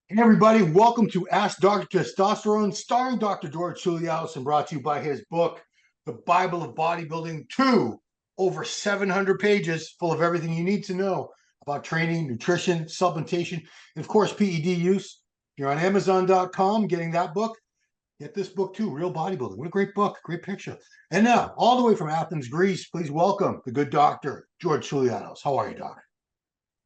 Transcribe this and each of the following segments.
Hey everybody, welcome to Ask Dr. Testosterone, starring Dr. George Touliatos and brought to you by his book, The Bible of Bodybuilding 2, over 700 pages full of everything you need to know about training, nutrition, supplementation, and of course, PED use. If you're on Amazon.com getting that book, get this book too, Real Bodybuilding. What a great book, great picture. And now, all the way from Athens, Greece, please welcome the good doctor, George Touliatos. How are you, Doc?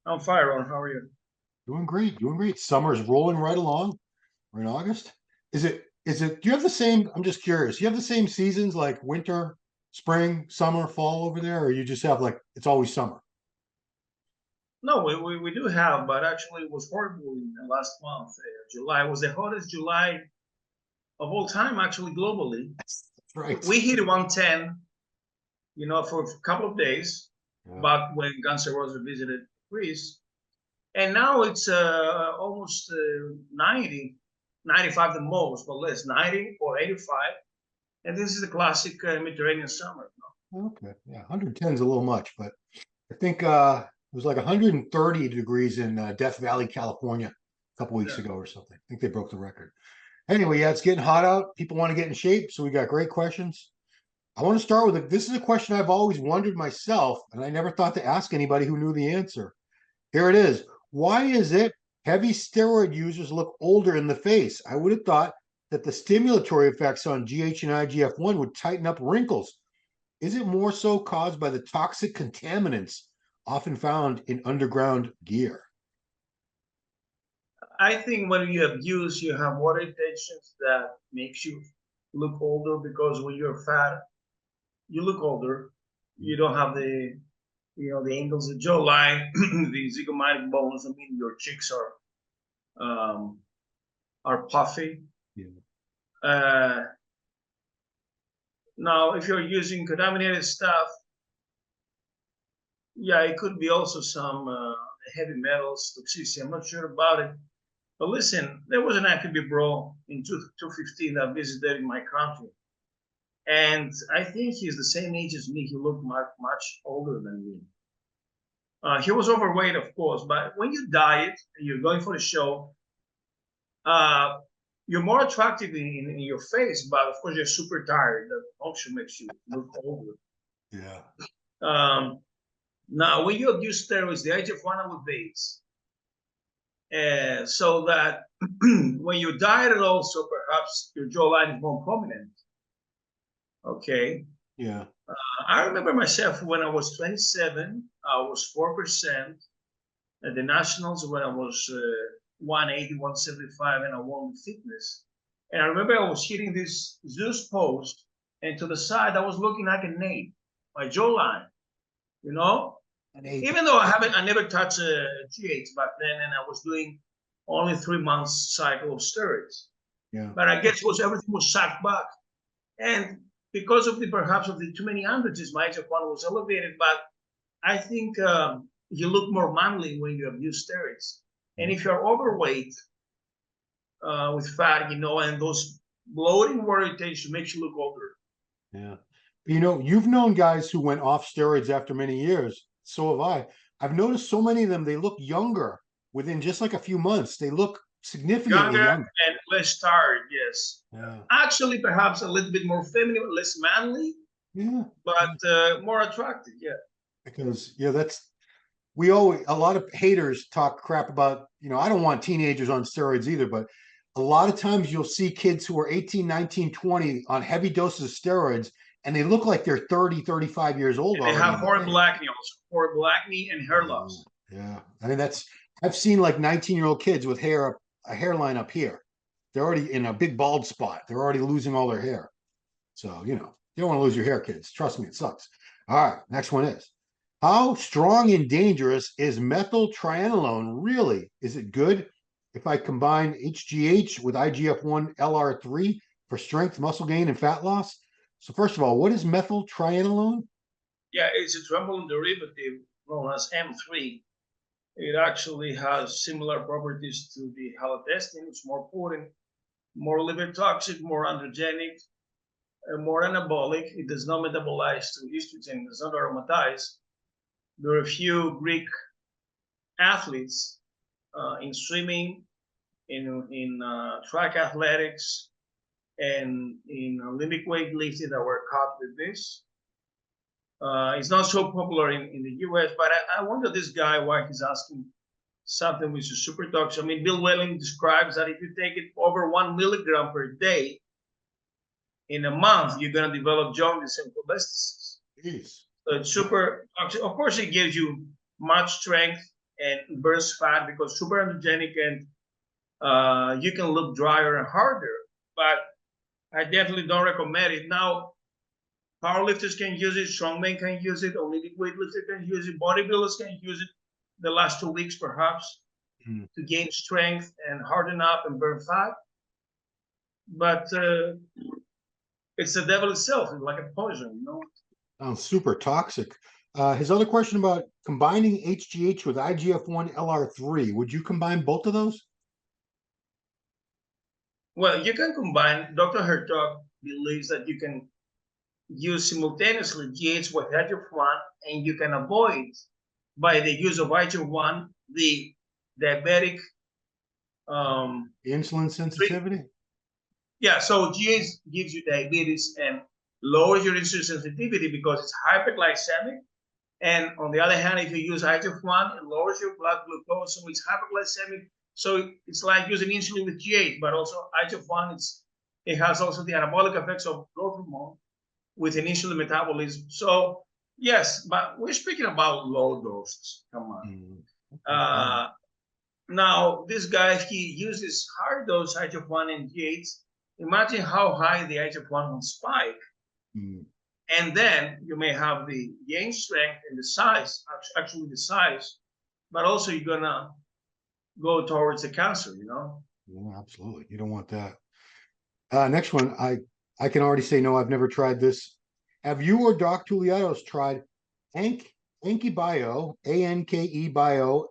I'm fine, Ron. How are you? Doing great, doing great. Summer's rolling right along. We're in August. Do you have the same? I'm just curious. You have the same seasons like winter, spring, summer, fall over there, or you just have like it's always summer? No, we do have, but actually it was horrible in the last month. July was the hottest July of all time, actually, globally. That's right. We hit 110, for a couple of days Yeah. back when Guns N' Roses visited Greece. And now it's almost 90, 95 the most, but less, 90 or 85. And this is the classic Mediterranean summer. Okay. Yeah. 110 is a little much, but I think it was like 130 degrees in Death Valley, California, a couple weeks Yeah. ago or something. I think they broke the record. Anyway, yeah, it's getting hot out. People want to get in shape, so we got great questions. I want to start with this is a question I've always wondered myself, and I never thought to ask anybody who knew the answer. Here it is. Why is it heavy steroid users look older in the face? I would have thought that the stimulatory effects on GH and IGF-1 would tighten up wrinkles. Is it more so caused by the toxic contaminants often found in underground gear? I think when you abuse, you have water intentions that makes you look older because when you're fat, you look older. You don't have the angles, the jawline, the zygomatic bones. I mean, your cheeks are puffy. Yeah. Uh, Now, if you're using contaminated stuff, yeah, it could be also some heavy metals toxicity. I'm not sure about it. But listen, there was an active bro in 2015 that visited in my country. And I think he's the same age as me. He looked much older than me. He was overweight, of course, but when you diet and you're going for the show, uh, you're more attractive in your face, but of course you're super tired. That also makes you look older. Yeah. Um, Now, when you abuse steroids, the IGF-1 elevates, so that when you diet, also perhaps your jawline is more prominent. Okay. Yeah. I remember myself when I was 27, I was 4% at the nationals when I was 180, 175, and I won fitness. And I remember I was hitting this Zeus pose, and to the side, I was looking like an ape, my jawline, you know? An ape. Even though I never touched a GH back then, and I was doing only 3 months cycle of steroids. Yeah. But I guess everything was sucked back, and because of the perhaps of the too many androgens, my HF1 was elevated. But I think you look more manly when you abuse steroids, and if you're overweight with fat, and those bloating water retention makes you look older. Yeah. You've known guys who went off steroids after many years. So have I. I've noticed so many of them, they look younger within just like a few months. They look significantly Younger younger. and less tired, yes. Yeah. Actually, perhaps a little bit more feminine, less manly, Yeah. but more attractive. Yeah. Because, we always, a lot of haters talk crap about, I don't want teenagers on steroids either, but a lot of times you'll see kids who are 18, 19, 20 on heavy doses of steroids and they look like they're 30, 35 years old And they already have in the horrible face. acne also, horrible acne and hair Yeah. loss. Yeah. I mean, I've seen like 19-year-old kids with a hairline up here. They're already in a big bald spot. They're already losing all their hair. So, you don't want to lose your hair, kids. Trust me, it sucks. All right. Next one is how strong and dangerous is methyltrienolone really? Is it good if I combine HGH with IGF-1 LR3 for strength, muscle gain, and fat loss? So, first of all, what is methyltrienolone? Yeah, it's a trimble derivative known as M3. It actually has similar properties to the halotestin. It's more potent, more liver toxic, more androgenic, and more anabolic. It does not metabolize to estrogen. It does not aromatize. There are a few Greek athletes in swimming in track athletics and in Olympic weightlifting that were caught with this. It's not so popular in the US, but I wonder this guy why he's asking something which is super toxic. I mean, Bill Welling describes that if you take it over 1 milligram per day, in a month, you're going to develop jaundice and cholestasis. So it's super toxic. Of course, it gives you much strength and burns fat because super energetic and you can look drier and harder. But I definitely don't recommend it. Now, powerlifters can use it, strongmen can use it, Olympic weightlifters can use it, bodybuilders can use it the last 2 weeks perhaps to gain strength and harden up and burn fat. But it's the devil itself. It's like a poison, you know? Sounds super toxic. His other question about combining HGH with IGF-1 LR3. Would you combine both of those? Well, you can combine. Dr. Hertog believes that you can use simultaneously GH with IGF-1, and you can avoid, by the use of IGF-1, the diabetic insulin sensitivity. Yeah, so GH gives you diabetes and lowers your insulin sensitivity because it's hyperglycemic. And on the other hand, if you use IGF-1, it lowers your blood glucose, so it's hyperglycemic. So it's like using insulin with GH, but also IGF-1, it has also the anabolic effects of growth hormone with an insulin metabolism. So yes, but we're speaking about low doses. Come on. Now, this guy, if he uses higher dose IGF-1 and GH, imagine how high the IGF-1 will spike. And then you may have the gain strength and the size, actually the size, but also you're going to go towards the cancer, you know? Yeah, absolutely. You don't want that. Next one, I can already say no, I've never tried this. Have you or Doc Touliatos tried AnkeBio, A-N-K-E Bio,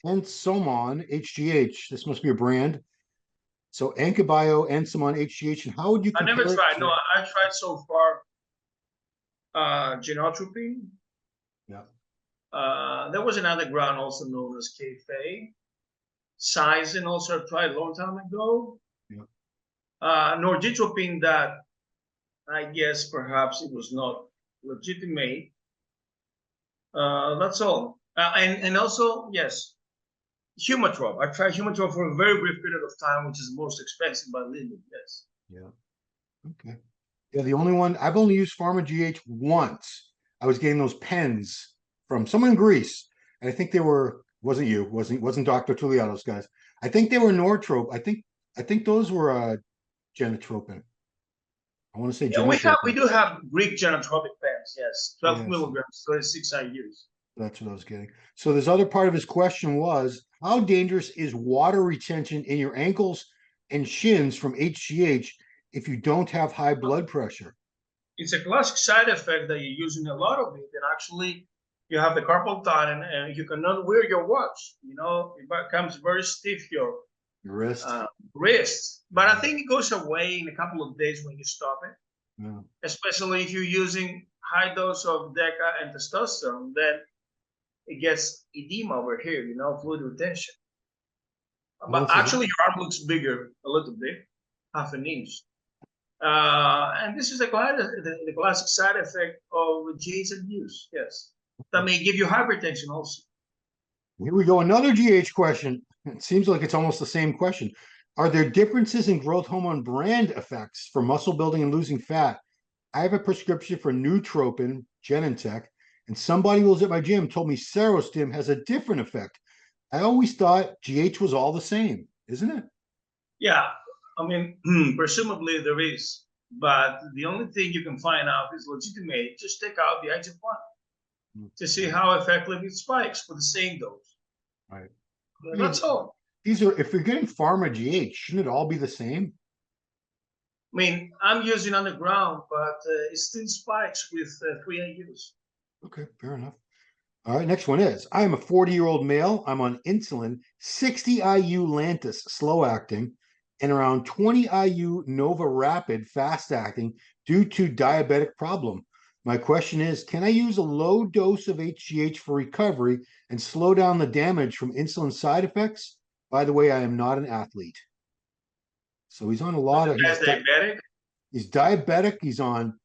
Ensomon HGH? This must be a brand. So AnkeBio, Ensomon HGH, and how would you compare I never tried. it? No, I tried so far genotropin. Yeah. There was another ground also known as K-Fay. Sizen also I tried a long time ago. Yeah. Norgitropin, that I guess perhaps it was not legitimate. That's all. And also, yes, Humatrop. I tried Humatrop for a very brief period of time, which is the most expensive by Lilly. Yes. Yeah. Okay. Yeah, the only one I've only used Pharma GH once. I was getting those pens from someone in Greece, and I think they were wasn't Dr. Touliatos guys. I think they were Nortrop. I think those were genotropin. I want to say we do have Greek genotropic pens. Yes, 12 milligrams, 36 IUs. That's what I was getting. So this other part of his question was, how dangerous is water retention in your ankles and shins from HGH if you don't have high blood pressure? It's a classic side effect that you're using a lot of it, and actually you have the carpal tunnel, and you cannot wear your watch. You know, it becomes very stiff, your wrist. But I think it goes away in a couple of days when you stop it. Yeah. Especially if you're using high dose of DECA and testosterone, then it gets edema over here, you know, fluid retention. But actually, your arm looks bigger a little bit, half an inch. And this is the classic side effect of GH abuse, yes. That may give you hypertension also. Here we go, another GH question. It seems like it's almost the same question. Are there differences in growth hormone brand effects for muscle building and losing fat? I have a prescription for Nootropin, Genentech, and somebody who was at my gym told me Serostim has a different effect. I always thought GH was all the same, isn't it? Yeah, I mean, presumably there is, but the only thing you can find out is legitimate. Just take out the IGF-1 to see how effective it spikes for the same dose. Right. That's all. These are, if you're getting Pharma GH, shouldn't it all be the same? I mean, I'm using underground, but it still spikes with 3 IUs. Okay, fair enough. All right, next one is, I am a 40-year-old male. I'm on insulin, 60 IU Lantus, slow acting, and around 20 IU Nova Rapid, fast acting, due to diabetic problem. My question is, can I use a low dose of HGH for recovery and slow down the damage from insulin side effects By the way, I am not an athlete. So he's on a lot of, As diabetic. he's diabetic. He's on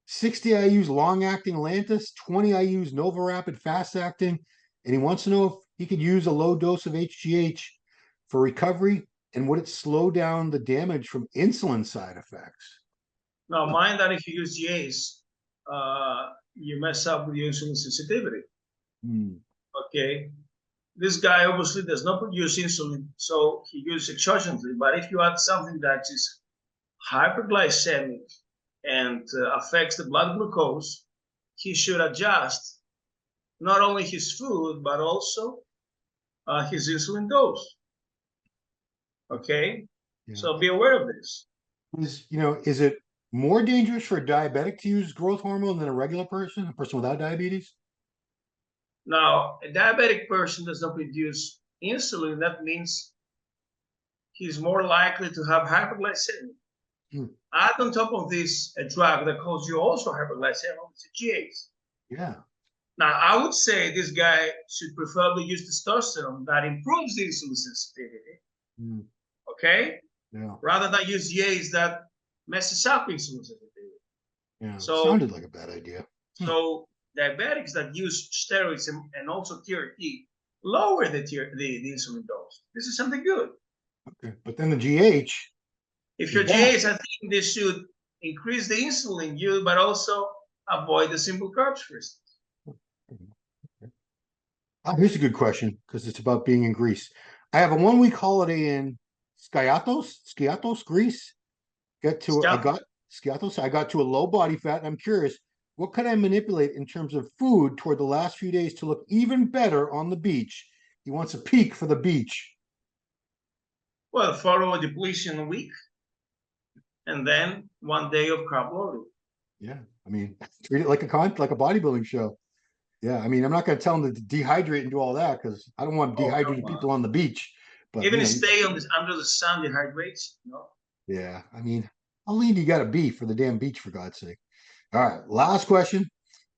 60 IU's long acting Lantus, 20 IU's Nova Rapid fast acting. And he wants to know if he could use a low dose of HGH for recovery and would it slow down the damage from insulin side effects? Now, mind that if you use GAs, you mess up with your insulin sensitivity. Okay. This guy obviously does not produce insulin, so he uses exogenously. But if you add something that is hyperglycemic and affects the blood glucose, he should adjust not only his food, but also his insulin dose. Okay? Yeah. So be aware of this. Is it more dangerous for a diabetic to use growth hormone than a regular person, a person without diabetes? Now, a diabetic person does not produce insulin. That means he's more likely to have hyperglycemia. Add on top of this a drug that causes you also hyperglycemia, GH. Yeah. Now, I would say this guy should preferably use testosterone that improves the insulin sensitivity. Okay? Yeah. Rather than use GAs that messes up insulin sensitivity. Yeah. So, sounded like a bad idea. So diabetics that use steroids and also TRT lower the insulin dose. This is something good. Okay. But then the GH. If your GH, I think they should increase the insulin use, but also avoid the simple carbs, for instance. Here's a good question because it's about being in Greece. I have a 1 week holiday in Skiathos, Greece. I got to a low body fat. And I'm curious, what can I manipulate in terms of food toward the last few days to look even better on the beach? He wants a peak for the beach. Well, follow a depletion week, and then 1 day of carb loading. Yeah, I mean, treat it like a bodybuilding show. Yeah, I mean, I'm not going to tell them to dehydrate and do all that because I don't want dehydrated people on the beach. But even stay on this under the sun dehydrates. Yeah, I mean, how lean do you got to be for the damn beach, for God's sake? All right, last question.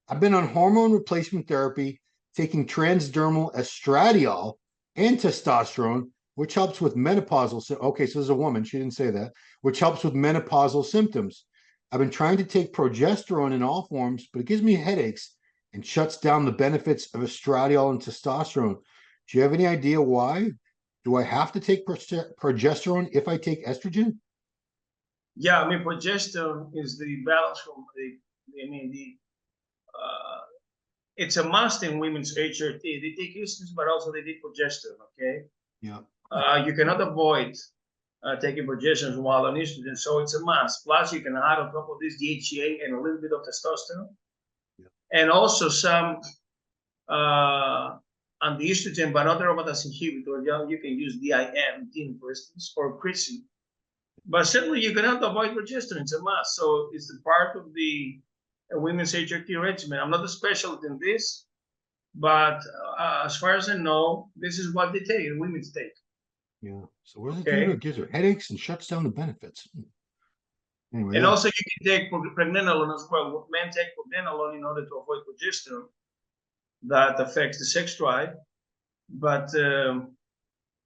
I've been on hormone replacement therapy, taking transdermal estradiol and testosterone, which helps with menopausal. Okay, so there's a woman. She didn't say that. Which helps with menopausal symptoms. I've been trying to take progesterone in all forms, but it gives me headaches and shuts down the benefits of estradiol and testosterone. Do you have any idea why? Do I have to take progesterone if I take estrogen? Yeah, I mean, progesterone is the balance from it's a must in women's HRT. They take estrogen, but also they take progesterone, okay? Yeah. You cannot avoid taking progesterone while on estrogen, so it's a must. Plus, you can add on top of this DHEA and a little bit of testosterone. Yeah. And also some anti-estrogen, but not aromatase inhibitor. You can use DIM, for instance, or Crissy. But certainly you cannot avoid progesterone. It's a must. So it's the part of the women's HRT regimen. I'm not a specialist in this, but as far as I know, this is what they take, and women take. Yeah. So what does it do? It gives her headaches and shuts down the benefits. Anyway, and also you can take pregnenolone as well. Men take pregnenolone in order to avoid progesterone. That affects the sex drive. But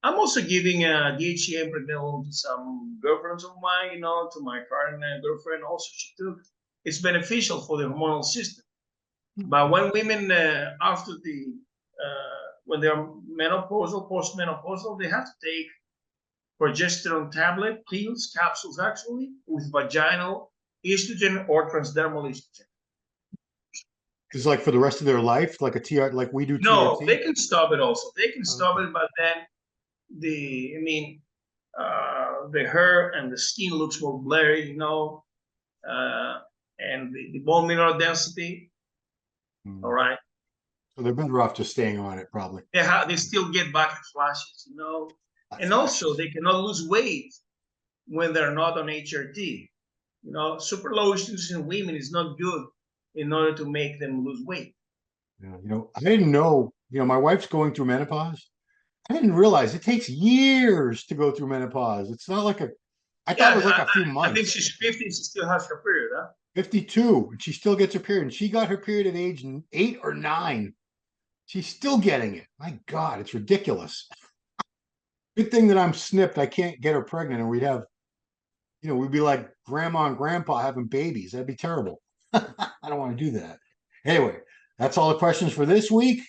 I'm also giving DHEA and pregnenolone to some girlfriends of mine, to my current girlfriend also she took. It's beneficial for the hormonal system. But when women, after when they're menopausal, postmenopausal, they have to take progesterone tablet, pills, capsules actually, with vaginal estrogen or transdermal estrogen. Is like for the rest of their life, like a TR, like we do? No, TRT? they can stop it also. They can stop it, but then the hair and the skin looks more blurry, and the bone mineral density. All right. So they're better off just staying on it, probably. They still get back flashes, and also they cannot lose weight when they're not on HRT. Super low estrogen in women is not good in order to make them lose weight. Yeah, I didn't know. My wife's going through menopause. I didn't realize it takes years to go through menopause. It's not like I thought it was like a few months. I think she's 50. She still has her period, huh? 52, and she still gets her period. And she got her period at age 8 or 9. She's still getting it. My God, it's ridiculous. Good thing that I'm snipped. I can't get her pregnant, and we'd have, we'd be like grandma and grandpa having babies. That'd be terrible. I don't want to do that. Anyway, that's all the questions for this week.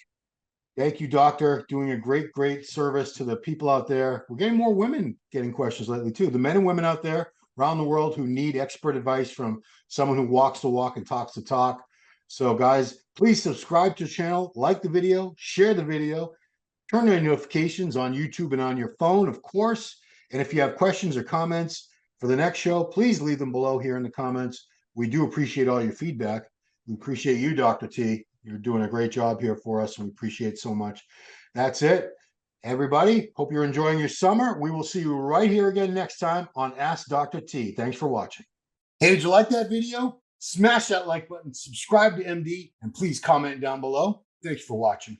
Thank you, doctor. Doing a great, great service to the people out there. We're getting more women getting questions lately, too. The men and women out there around the world who need expert advice from someone who walks the walk and talks the talk. So, guys, please subscribe to the channel, like the video, share the video, turn on notifications on YouTube and on your phone, of course. And if you have questions or comments for the next show, please leave them below here in the comments. We do appreciate all your feedback. We appreciate you, Dr. T. You're doing a great job here for us, and we appreciate so much. That's it. Everybody, hope you're enjoying your summer. We will see you right here again next time on Ask Dr. T. Thanks for watching. Hey, did you like that video? Smash that like button, subscribe to MD, and please comment down below. Thanks for watching.